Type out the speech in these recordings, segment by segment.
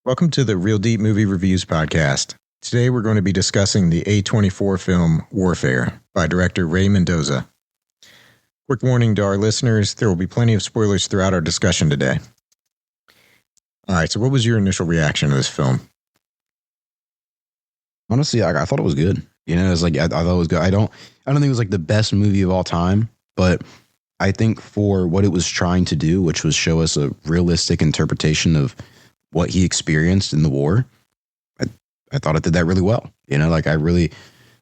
Welcome to the Real Deep Movie Reviews podcast. Today we're going to be discussing the A24 film Warfare by director Ray Mendoza. Quick warning to our listeners, there will be plenty of spoilers throughout our discussion today. All right, so what was your initial reaction to this film? Honestly, I thought it was good. You know, it's like I thought it was good. I don't think it was like the best movie of all time, but I think for what it was trying to do, which was show us a realistic interpretation of what he experienced in the war, I thought it did that really well. You know, like I really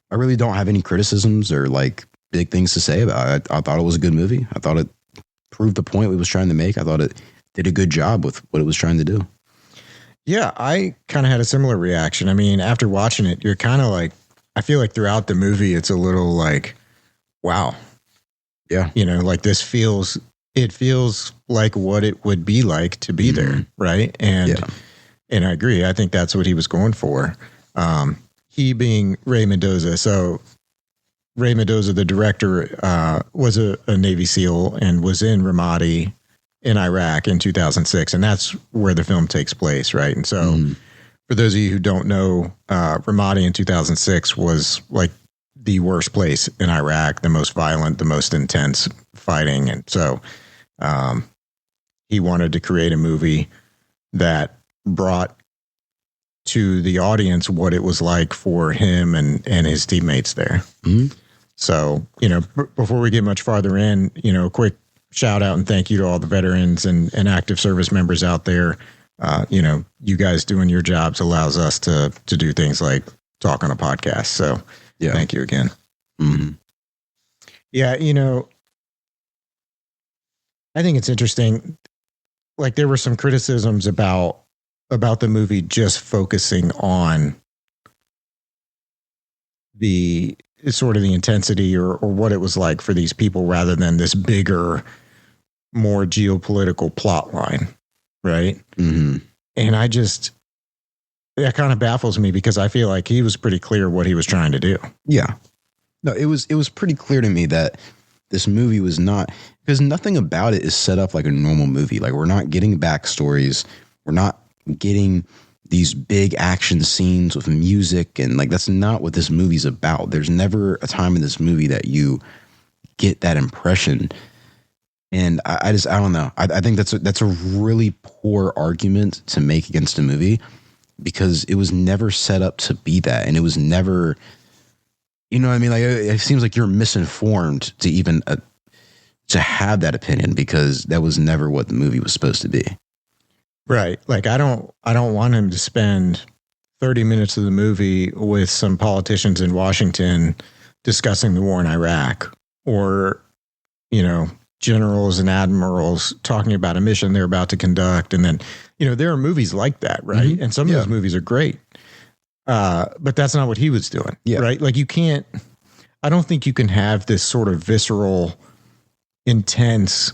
don't have any criticisms or like big things to say about it. I thought it was a good movie. I thought it proved the point it was trying to make. I thought it did a good job with what it was trying to do. Yeah, I kind of had a similar reaction. I mean, after watching it, you're kind of like, I feel like throughout the movie, it's a little like, wow. Yeah. You know, like it feels like what it would be like to be there, right? And I agree. I think that's what he was going for. He being Ray Mendoza. So Ray Mendoza, the director, was a Navy SEAL and was in Ramadi in Iraq in 2006. And that's where the film takes place, right? And so for those of you who don't know, Ramadi in 2006 was like the worst place in Iraq, the most violent, the most intense fighting. And so he wanted to create a movie that brought to the audience what it was like for him and his teammates there. Mm-hmm. So, you know, before we get much farther in, you know, a quick shout out and thank you to all the veterans and active service members out there. You know, you guys doing your jobs allows us to do things like talk on a podcast. So thank you again. Mm-hmm. Yeah, you know, I think it's interesting. Like there were some criticisms about the movie just focusing on the sort of the intensity or what it was like for these people rather than this bigger, more geopolitical plot line. Right. Mm-hmm. And that kind of baffles me because I feel like he was pretty clear what he was trying to do. Yeah. No, it was pretty clear to me that this movie was not, because nothing about it is set up like a normal movie. Like we're not getting backstories. We're not getting these big action scenes with music. And like, that's not what this movie's about. There's never a time in this movie that you get that impression. And I don't know. I think that's a really poor argument to make against a movie because it was never set up to be that. And it was never, you know what I mean? Like it seems like you're misinformed to even to have that opinion because that was never what the movie was supposed to be. Right. Like I don't want him to spend 30 minutes of the movie with some politicians in Washington discussing the war in Iraq or, you know, generals and admirals talking about a mission they're about to conduct. And then, you know, there are movies like that, right? Mm-hmm. And some of those movies are great. But that's not what he was doing, right? Like I don't think you can have this sort of visceral, intense,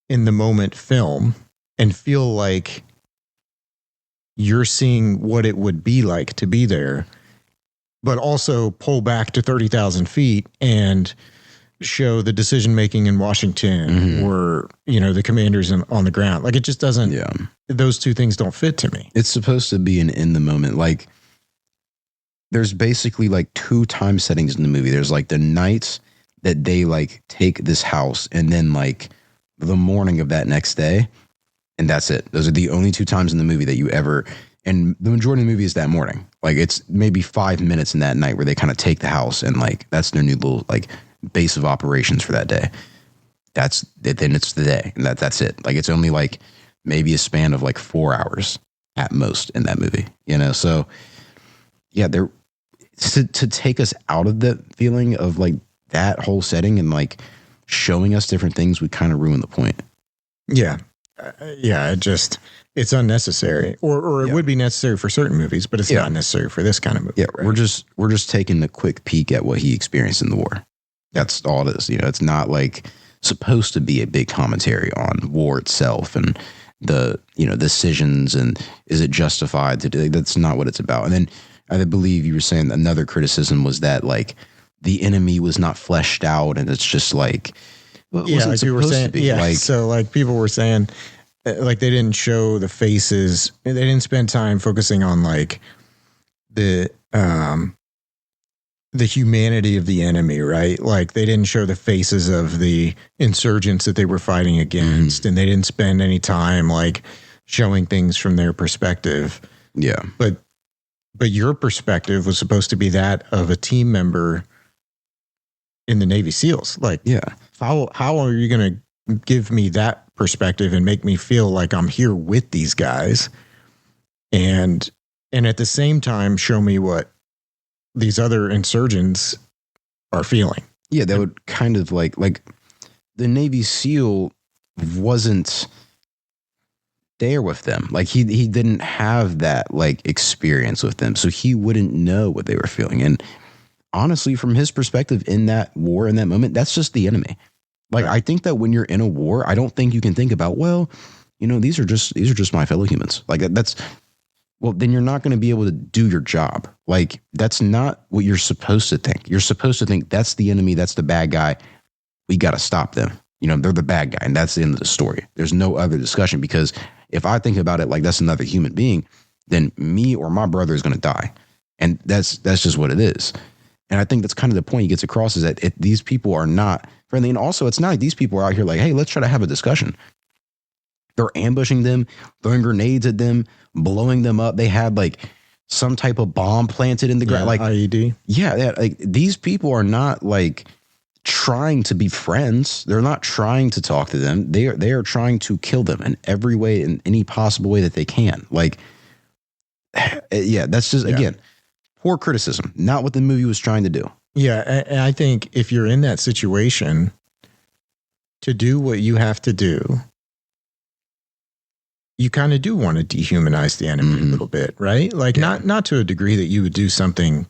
in the moment film and feel like you're seeing what it would be like to be there, but also pull back to 30,000 feet and show the decision-making in Washington or, you know, the commanders on the ground. Like it just doesn't, those two things don't fit to me. It's supposed to be an in the moment. Like there's basically like two time settings in the movie. There's like the nights that they like take this house and then like the morning of that next day. And that's it. Those are the only two times in the movie that you ever, and the majority of the movie is that morning. Like it's maybe 5 minutes in that night where they kind of take the house and like, that's their new little like base of operations for that day. That's it. Then it's the day and that's it. Like it's only like maybe a span of like 4 hours at most in that movie, you know? So yeah, to take us out of the feeling of like that whole setting and like showing us different things would kind of ruin the point. Yeah. It's unnecessary or it would be necessary for certain movies, but it's not necessary for this kind of movie. Yeah. Right? We're just taking a quick peek at what he experienced in the war. That's all it is. You know, it's not like supposed to be a big commentary on war itself and the, you know, decisions and is it justified to do. That's not what it's about. And then I believe you were saying another criticism was that like the enemy was not fleshed out and it's just like, like you were saying, so like people were saying like they didn't show the faces. They didn't spend time focusing on like the humanity of the enemy, right? Like they didn't show the faces of the insurgents that they were fighting against, and they didn't spend any time like showing things from their perspective. Yeah. But your perspective was supposed to be that of a team member in the Navy SEALs. Like, yeah, how are you going to give me that perspective and make me feel like I'm here with these guys? And at the same time, show me what these other insurgents are feeling. Yeah, that would kind of like the Navy SEAL wasn't there with them. Like he didn't have that like experience with them, so he wouldn't know what they were feeling. And honestly, from his perspective in that war, in that moment, that's just the enemy. Like I think that when you're in a war, I don't think you can think about, well, these are just my fellow humans. Like that's. Well, then you're not going to be able to do your job. Like, that's not what you're supposed to think. You're supposed to think that's the enemy, that's the bad guy. We got to stop them. They're the bad guy, and that's the end of the story. There's no other discussion, because if I think about it like that's another human being, then me or my brother is going to die. And that's just what it is. And I think that's kind of the point he gets across, is that these people are not friendly. And also, it's not like these people are out here like, hey, let's try to have a discussion. They're ambushing them, throwing grenades at them, blowing them up. They had like some type of bomb planted in the ground, like IED. Yeah, like these people are not like trying to be friends. They're not trying to talk to them. They are trying to kill them in every way, in any possible way that they can. Like, yeah, that's just again poor criticism. Not what the movie was trying to do. Yeah, and I think if you're in that situation, to do what you have to do, you kind of do want to dehumanize the enemy a little bit, right? Like not to a degree that you would do something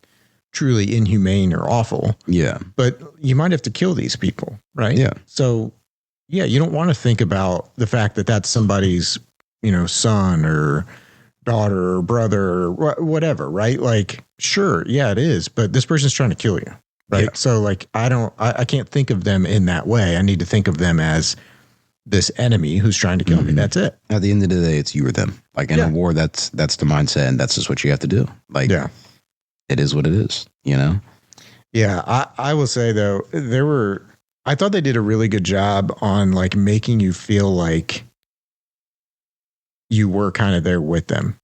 truly inhumane or awful. Yeah. But you might have to kill these people, right? Yeah. So, yeah, you don't want to think about the fact that that's somebody's, son or daughter or brother or whatever, right? Like, sure, yeah, it is, but this person's trying to kill you, right? Yeah. So like, I can't think of them in that way. I need to think of them as this enemy who's trying to kill me. That's it. At the end of the day, it's you or them. Like in a war, that's the mindset, and that's just what you have to do. Like, it is what it is, Yeah, I will say though, I thought they did a really good job on like making you feel like you were kind of there with them.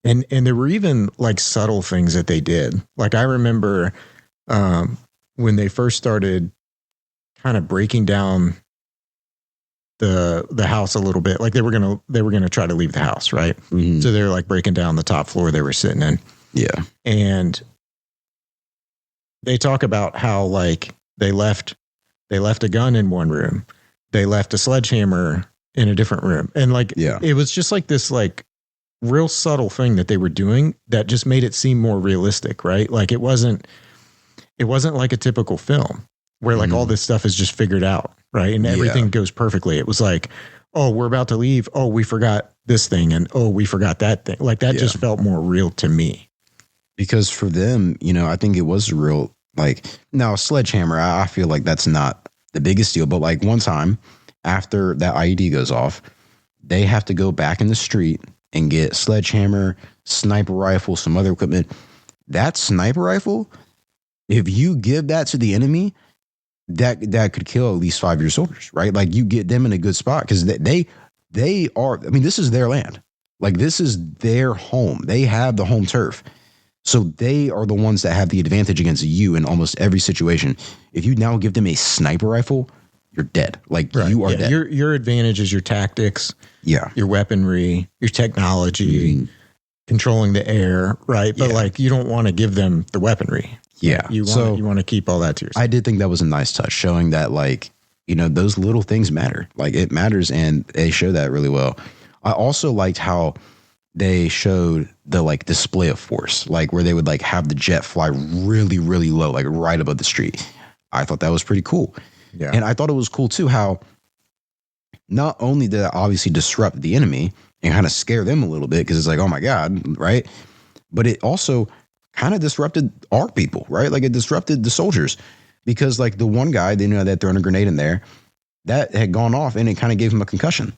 And there were even like subtle things that they did. Like I remember when they first started kind of breaking down the house a little bit, like they were gonna try to leave the house, right? Mm-hmm. So they're like breaking down the top floor they were sitting in. Yeah. And they talk about how like they left a gun in one room, they left a sledgehammer in a different room, and like it was just like this like real subtle thing that they were doing that just made it seem more realistic, right? Like it wasn't like a typical film where like all this stuff is just figured out, right? And everything goes perfectly. It was like, oh, we're about to leave. Oh, we forgot this thing. And oh, we forgot that thing. Like that just felt more real to me. Because for them, I think it was real. Like now, sledgehammer, I feel like that's not the biggest deal. But like one time after that IED goes off, they have to go back in the street and get sledgehammer, sniper rifle, some other equipment. That sniper rifle, if you give that to the enemy, that could kill at least 5 of your soldiers, right? Like you get them in a good spot because they are, I mean, this is their land. Like this is their home. They have the home turf. So they are the ones that have the advantage against you in almost every situation. If you now give them a sniper rifle, you're dead. Like you are dead. Your advantage is your tactics, your weaponry, your technology, controlling the air, right? But like you don't want to give them the weaponry. Yeah. You want to keep all that to yourself. I did think that was a nice touch, showing that like, those little things matter. Like it matters, and they show that really well. I also liked how they showed the like display of force, like where they would like have the jet fly really, really low, like right above the street. I thought that was pretty cool. Yeah. And I thought it was cool too, how not only did it obviously disrupt the enemy and kind of scare them a little bit, because it's like, oh my God, right? But it also kind of disrupted our people, right? Like it disrupted the soldiers, because like the one guy, they knew that thrown a grenade in there that had gone off and it kind of gave him a concussion.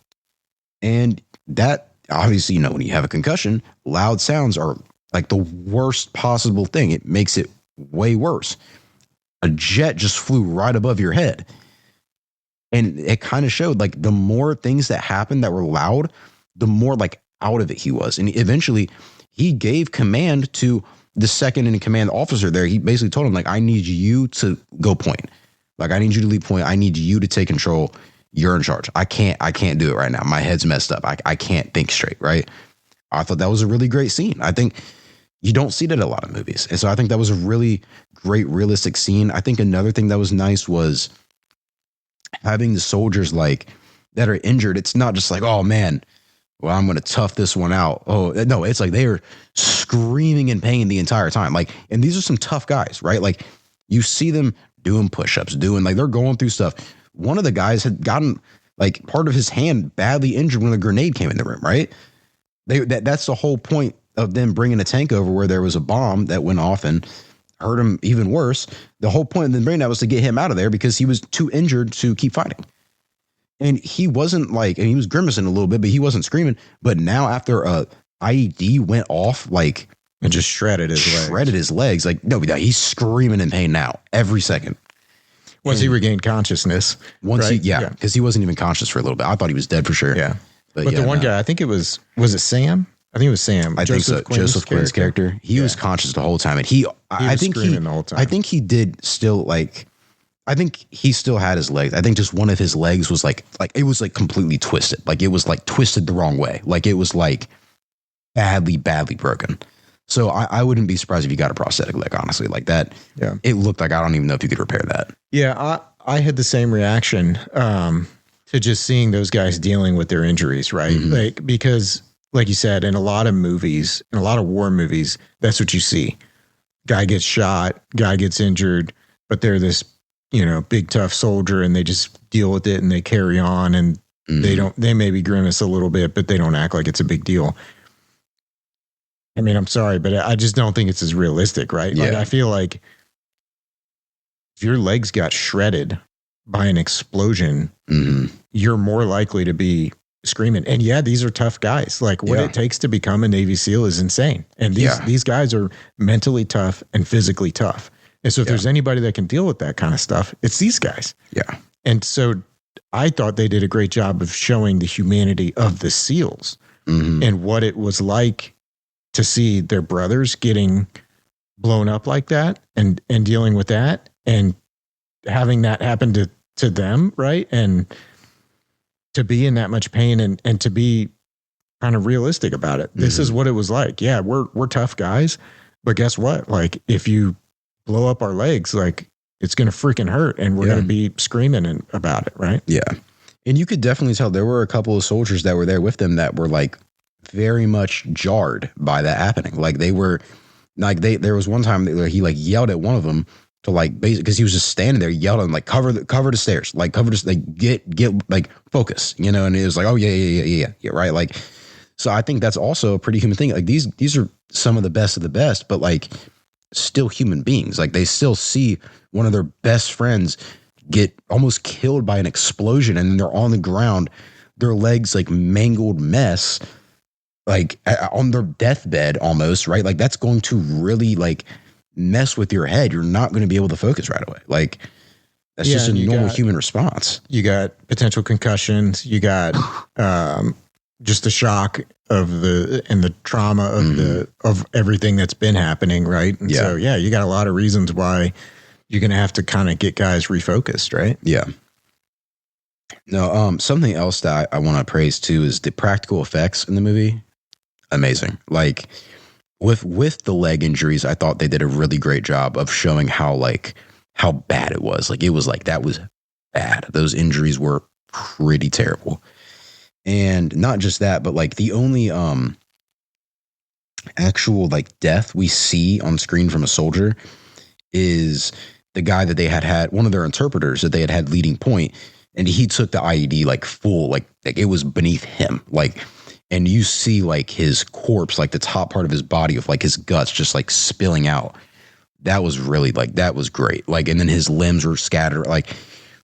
And that obviously, you know, when you have a concussion, loud sounds are like the worst possible thing. It makes it way worse. A jet just flew right above your head. And it kind of showed like the more things that happened that were loud, the more like out of it he was. And eventually he gave command to the second in command officer there. He basically told him, like, I need you to go point. Like, I need you to lead point. I need you to take control. You're in charge. I can't do it right now. My head's messed up. I can't think straight, right? I thought that was a really great scene. I think you don't see that in a lot of movies. And so I think that was a really great, realistic scene. I think another thing that was nice was having the soldiers like that are injured. It's not just like, oh man, well, I'm going to tough this one out. Oh no, it's like they are screaming in pain the entire time. Like, and these are some tough guys, right? Like you see them doing push-ups, like they're going through stuff. One of the guys had gotten like part of his hand badly injured when a grenade came in the room, right? That's the whole point of them bringing a tank over where there was a bomb that went off and hurt him even worse. The whole point of them bringing that was to get him out of there because he was too injured to keep fighting. And he wasn't like, and he was grimacing a little bit, but he wasn't screaming. But now after a IED went off, like, and just shredded his legs. Like, no, he's screaming in pain now every second. Once he regained consciousness. Because he wasn't even conscious for a little bit. I thought he was dead for sure. Yeah. But the one guy, I think was it Sam? I think it was Sam. I think so. Joseph Quinn's character. He was conscious the whole time. And I think screaming the whole time. I think he did still like, I think he still had his legs. I think just one of his legs was like it was like completely twisted. Like it was like twisted the wrong way. Like it was like badly broken. So I wouldn't be surprised if you got a prosthetic leg, honestly. Like that. Yeah. It looked like, I don't even know if you could repair that. Yeah. I had the same reaction to just seeing those guys dealing with their injuries, right? Mm-hmm. Like, because like you said, in a lot of movies, in a lot of war movies, that's what you see. Guy gets shot, guy gets injured, but they're this, big tough soldier and they just deal with it and they carry on and they maybe grimace a little bit, but they don't act like it's a big deal. I mean, I'm sorry, but I just don't think it's as realistic, right? Yeah. Like, I feel like if your legs got shredded by an explosion, you're more likely to be screaming. And yeah, these are tough guys. Like what it takes to become a Navy SEAL is insane. And these guys are mentally tough and physically tough. And so if there's anybody that can deal with that kind of stuff, it's these guys. Yeah. And so I thought they did a great job of showing the humanity of the SEALs and what it was like to see their brothers getting blown up like that and dealing with that and having that happen to them. Right. And to be in that much pain and to be kind of realistic about it. This is what it was like. Yeah, we're tough guys, but guess what? Like if you blow up our legs, like it's going to freaking hurt and we're going to be screaming about it. Right. Yeah. And you could definitely tell there were a couple of soldiers that were there with them that were like very much jarred by that happening. Like they were like, there was one time that he like yelled at one of them to like, basically, because he was just standing there yelling, like cover the stairs, like get like focus, and it was like, oh yeah, right. Like, so I think that's also a pretty human thing. Like these are some of the best, but like still human beings. Like they still see one of their best friends get almost killed by an explosion, and then they're on the ground, their legs like mangled mess, like on their deathbed almost, right? Like that's going to really like mess with your head. You're not going to be able to focus right away. Like that's just a normal human response. You got potential concussions. You got just the shock of the trauma of everything that's been happening, right? And so you got a lot of reasons why you're going to have to kind of get guys refocused, right? Yeah. No, something else that I want to praise too is the practical effects in the movie. Amazing. Like with the leg injuries, I thought they did a really great job of showing how bad it was. Like it was like, that was bad. Those injuries were pretty terrible. And not just that, but like the only actual like death we see on screen from a soldier is the guy that they had one of their interpreters that they had leading point, and he took the IED like full, like it was beneath him, like, and you see like his corpse, like the top part of his body of like his guts just like spilling out. That was really like, that was great. Like, and then his limbs were scattered. Like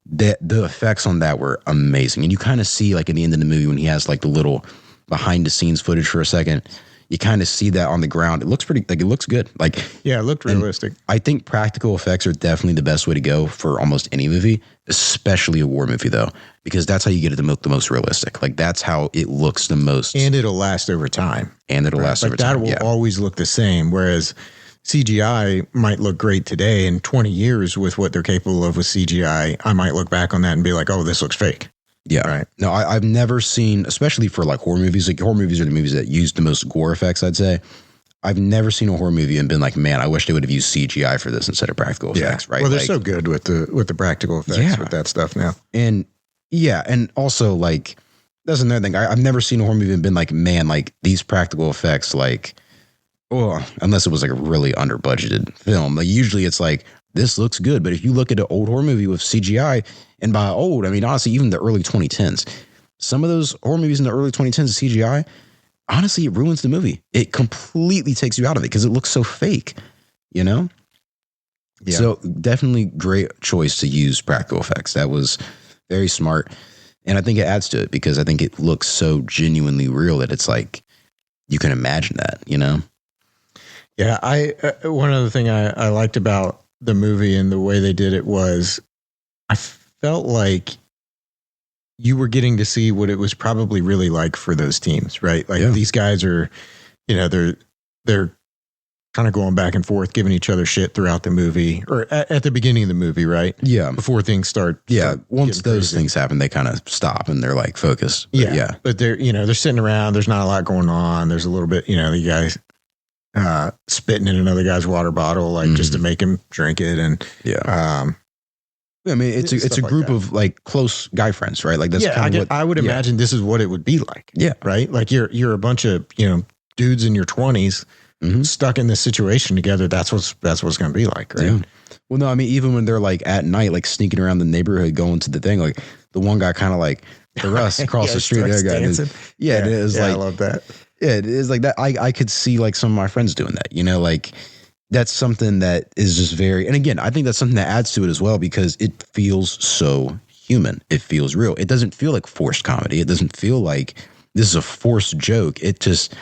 the effects on that were amazing. And you kind of see like at the end of the movie when he has like the little behind the scenes footage for a second, you kind of see that on the ground. It looks pretty, like it looks good. Like, yeah, it looked realistic. I think practical effects are definitely the best way to go for almost any movie, especially a war movie though, because that's how you get it to look the most realistic. Like that's how it looks the most. And it'll last over time. Over time. That will always look the same. Whereas CGI might look great today. In 20 years with what they're capable of with CGI, I might look back on that and be like, oh, this looks fake. Yeah. Right. No, I've never seen, especially for like horror movies, like horror movies are the movies that use the most gore effects, I'd say. I've never seen a horror movie and been like, man, I wish they would have used CGI for this instead of practical effects, right? Well, they're like, so good with the practical effects with that stuff now. And yeah, and also like, that's another thing. I've never seen a horror movie and been like, man, like these practical effects, like, oh, unless it was like a really under budgeted film. Like usually it's like, this looks good. But if you look at an old horror movie with CGI, and by old, I mean, honestly, even the early 2010s, some of those horror movies in the early 2010s of CGI, honestly, it ruins the movie. It completely takes you out of it because it looks so fake, you know? Yeah. So definitely great choice to use practical effects. That was very smart. And I think it adds to it because I think it looks so genuinely real that it's like, you can imagine that, you know? Yeah. One other thing I liked about the movie and the way they did it was I felt like you were getting to see what it was probably really like for those teams, right? Like these guys are, you know, they're kind of going back and forth, giving each other shit throughout the movie or at the beginning of the movie, right? Yeah. Before things start. Once those things happen, they kind of stop and they're like focused. Yeah. But they're, you know, they're sitting around. There's not a lot going on. There's a little bit, you know, the guys spitting in another guy's water bottle, like just to make him drink it. And, I mean, it's a group of like close guy friends, right? Like that's kind of what I would imagine this is what it would be like. Yeah. Right. Like you're a bunch of, you know, dudes in your 20s stuck in this situation together. That's what's going to be like. Right. Yeah. Well, no, I mean, even when they're like at night, like sneaking around the neighborhood, going to the thing, like the one guy kind of like the Russ across the street. The other guy it is like, I love that. Yeah. It is like that. I could see like some of my friends doing that, you know, like, that's something that is just very, and again, I think that's something that adds to it as well because it feels so human. It feels real. It doesn't feel like forced comedy. It doesn't feel like this is a forced joke. It just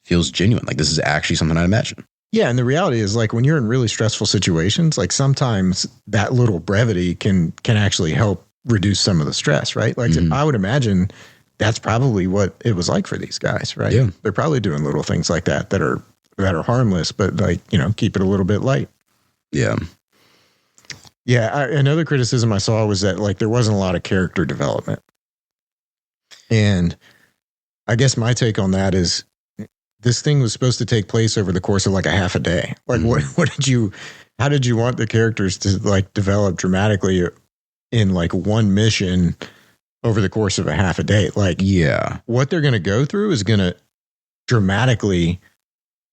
feels genuine. Like this is actually something I'd imagine. Yeah. And the reality is like when you're in really stressful situations, like sometimes that little brevity can actually help reduce some of the stress, right? Like I would imagine that's probably what it was like for these guys, right? Yeah. They're probably doing little things like that are harmless, but like, you know, keep it a little bit light. Yeah. Yeah. Another criticism I saw was that like there wasn't a lot of character development. And I guess my take on that is this thing was supposed to take place over the course of like a half a day. Like how did you want the characters to like develop dramatically in like one mission over the course of a half a day? Like, what they're going to go through is going to dramatically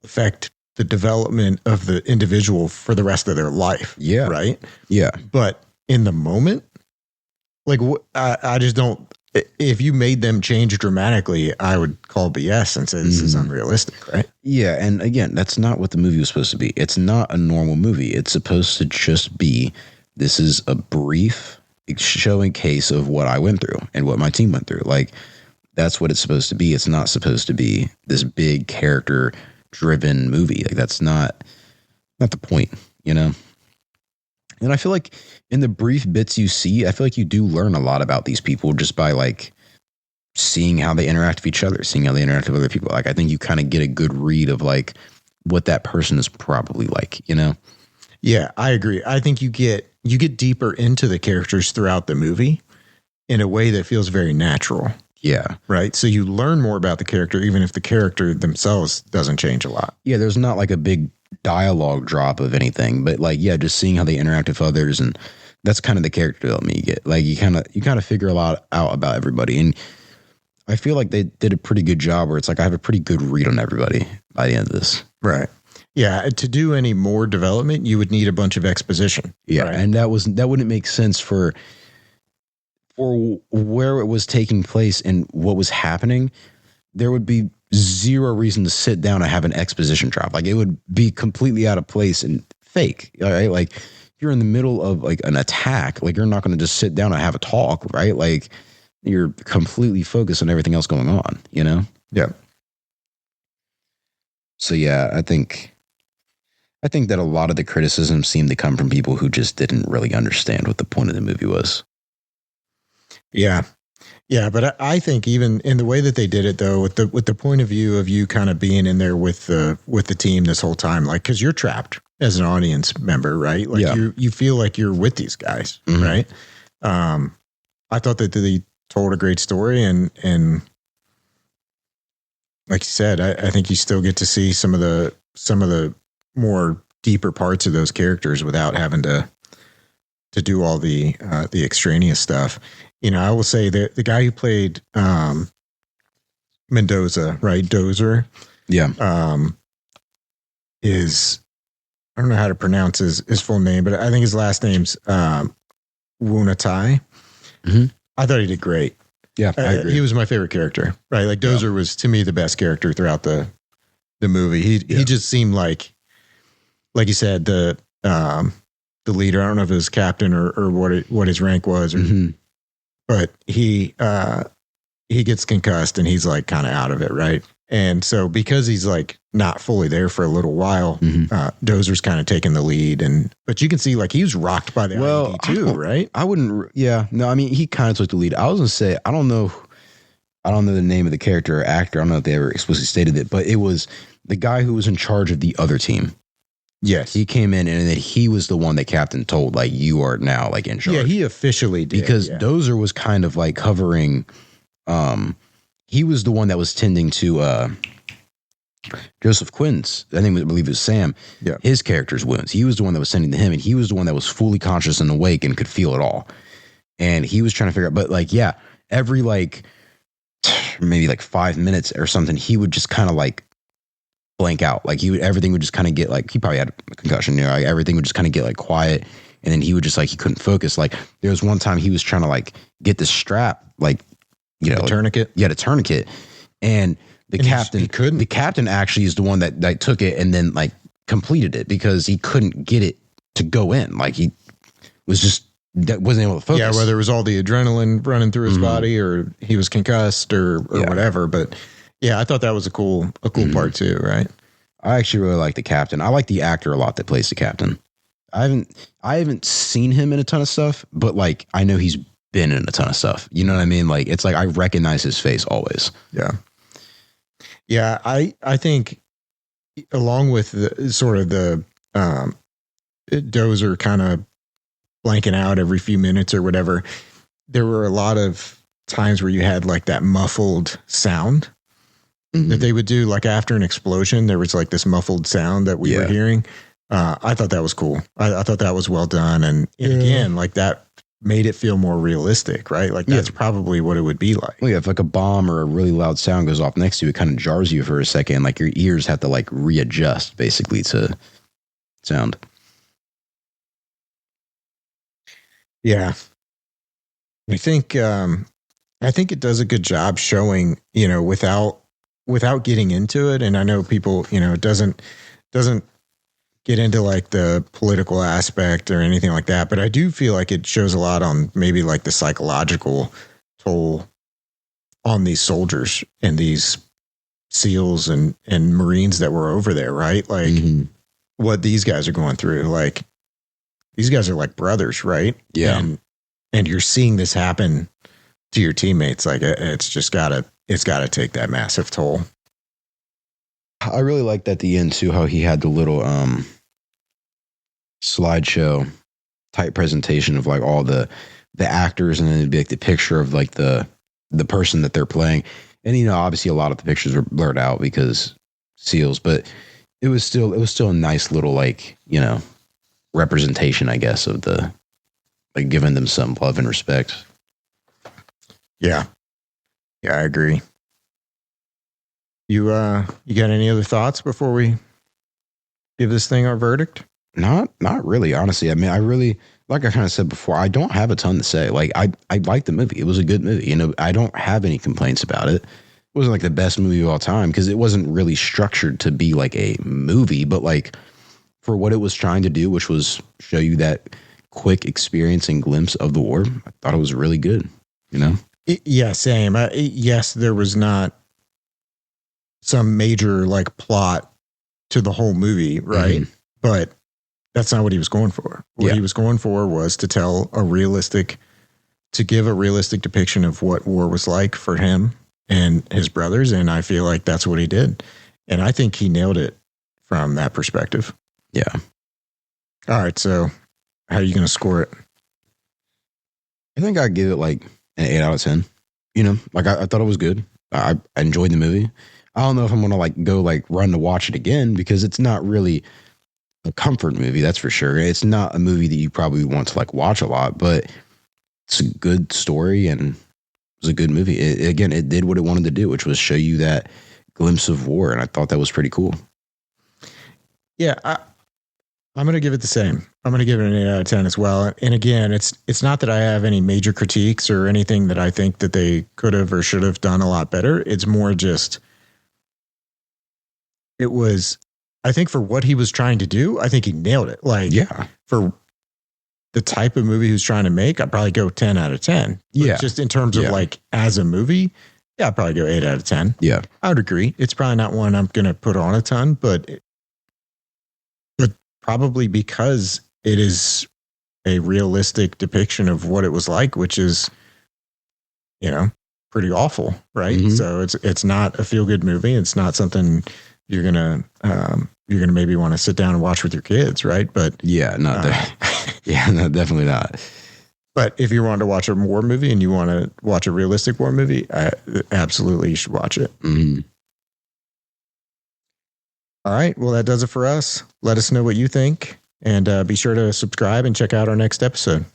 affect the development of the individual for the rest of their life. Yeah. Right. Yeah. But in the moment, like I just don't, if you made them change dramatically, I would call BS and say this is unrealistic. Right. Yeah. And again, that's not what the movie was supposed to be. It's not a normal movie. It's supposed to just be, this is a brief showing case of what I went through and what my team went through. Like that's what it's supposed to be. It's not supposed to be this big character driven movie. Like that's not the point, you know? And I feel like in the brief bits you see, I feel like you do learn a lot about these people just by like seeing how they interact with each other, seeing how they interact with other people. Like I think you kind of get a good read of like what that person is probably like, you know? Yeah, I agree. I think you get deeper into the characters throughout the movie in a way that feels very natural. Yeah. Right. So you learn more about the character, even if the character themselves doesn't change a lot. Yeah. There's not like a big dialogue drop of anything, but like, yeah, just seeing how they interact with others. And that's kind of the character development you get. Like you kind of figure a lot out about everybody. And I feel like they did a pretty good job where it's like, I have a pretty good read on everybody by the end of this. Right. Yeah. To do any more development, you would need a bunch of exposition. Yeah. Right? And that wouldn't make sense for where it was taking place and what was happening. There would be zero reason to sit down and have an exposition drop. Like it would be completely out of place and fake. All right. Like you're in the middle of like an attack, like you're not going to just sit down and have a talk, right? Like you're completely focused on everything else going on, you know? Yeah. So yeah, I think that a lot of the criticism seemed to come from people who just didn't really understand what the point of the movie was. Yeah. Yeah, but I think even in the way that they did it, though, with the point of view of you kind of being in there with the team this whole time, like because you're trapped as an audience member, right? Like you feel like you're with these guys, right? I thought that they told a great story, and like you said, I think you still get to see some of the more deeper parts of those characters without having to do all the extraneous stuff. You know, I will say that the guy who played Mendoza, right, Dozer, is, I don't know how to pronounce his full name, but I think his last name's Wunatai. I thought he did great. Yeah, I agree. He was my favorite character, right? Like Dozer was to me the best character throughout the movie. He just seemed like you said, the leader. I don't know if it was captain or what his rank was, but he gets concussed and he's like kind of out of it, right? And so because he's like not fully there for a little while, Dozer's kind of taking the lead, but you can see like he was rocked by the IED too, right? I wouldn't. Yeah, no. I mean, he kind of took the lead. I was gonna say I don't know the name of the character or actor. I don't know if they ever explicitly stated it, but it was the guy who was in charge of the other team. Yes. He came in and then he was the one that captain told, like, you are now like in charge. Yeah, he officially did. Because Dozer was kind of like covering, he was the one that was tending to Joseph Quinn's, I believe it was Sam, his character's wounds. He was the one that was tending to him, and he was the one that was fully conscious and awake and could feel it all. And he was trying to figure out, but like, yeah, every like, maybe like 5 minutes or something, he would just kind of like blank out. Like everything would just kind of get like, he probably had a concussion, you know, like everything would just kind of get like quiet. And then he would just like, he couldn't focus. Like there was one time he was trying to like get the strap, like, you know, the tourniquet. Yeah, the tourniquet. And the captain actually is the one that took it and then like completed it because he couldn't get it to go in. Like he was just, that wasn't able to focus. Yeah, whether it was all the adrenaline running through his body or he was concussed or whatever. But yeah, I thought that was a cool part too, right? I actually really like the captain. I like the actor a lot that plays the captain. I haven't seen him in a ton of stuff, but like I know he's been in a ton of stuff. You know what I mean? Like it's like I recognize his face always. Yeah. Yeah, I think along with the sort of the Dozer kind of blanking out every few minutes or whatever, there were a lot of times where you had like that muffled sound that they would do, like after an explosion, there was like this muffled sound that we were hearing. I thought that was cool. I thought that was well done. And again, like that made it feel more realistic, right? Like that's probably what it would be like. Well, yeah, if like a bomb or a really loud sound goes off next to you, it kind of jars you for a second. Like your ears have to like readjust basically to sound. Yeah. I think it does a good job showing, you know, without getting into it. And I know people, you know, it doesn't get into like the political aspect or anything like that, but I do feel like it shows a lot on maybe like the psychological toll on these soldiers and these SEALs and Marines that were over there, right? Like what these guys are going through. Like these guys are like brothers, right? Yeah. And you're seeing this happen to your teammates. Like it's gotta take that massive toll. I really liked at the end too how he had the little slideshow type presentation of like all the actors, and then it'd be like the picture of like the person that they're playing. And you know, obviously a lot of the pictures were blurred out because SEALs, but it was still a nice little like, you know, representation, I guess, of the like giving them some love and respect. Yeah. Yeah, I agree. You got any other thoughts before we give this thing our verdict? Not really, honestly. I mean, I really, like I kind of said before, I don't have a ton to say. Like I liked the movie. It was a good movie. You know, I don't have any complaints about it. It wasn't like the best movie of all time because it wasn't really structured to be like a movie, but like for what it was trying to do, which was show you that quick experience and glimpse of the war, I thought it was really good, you know? Yeah, same. Yes, there was not some major like plot to the whole movie, right? Mm-hmm. But that's not what he was going for. What he was going for was to give a realistic depiction of what war was like for him and his brothers. And I feel like that's what he did. And I think he nailed it from that perspective. Yeah. All right. So how are you going to score it? I think I'd give it like an 8 out of 10. You know, like I thought it was good. I enjoyed the movie. I don't know if I'm going to like go like run to watch it again because it's not really a comfort movie. That's for sure. It's not a movie that you probably want to like watch a lot, but it's a good story and it was a good movie. It did what it wanted to do, which was show you that glimpse of war. And I thought that was pretty cool. Yeah. I'm going to give it the same. I'm going to give it an 8 out of 10 as well. And again, it's not that I have any major critiques or anything that I think that they could have or should have done a lot better. It's more just, it was, I think for what he was trying to do, I think he nailed it. Like, yeah, for the type of movie he was trying to make, I'd probably go 10 out of 10. Yeah. Just in terms of like as a movie, yeah, I'd probably go 8 out of 10. Yeah. I would agree. It's probably not one I'm going to put on a ton, but probably because it is a realistic depiction of what it was like, which is, you know, pretty awful, right? Mm-hmm. So it's not a feel-good movie. It's not something you're gonna maybe want to sit down and watch with your kids, right? But yeah, not that. Yeah, no, definitely not. But if you want to watch a war movie and you want to watch a realistic war movie, absolutely you should watch it. Mm-hmm. All right. Well, that does it for us. Let us know what you think and be sure to subscribe and check out our next episode.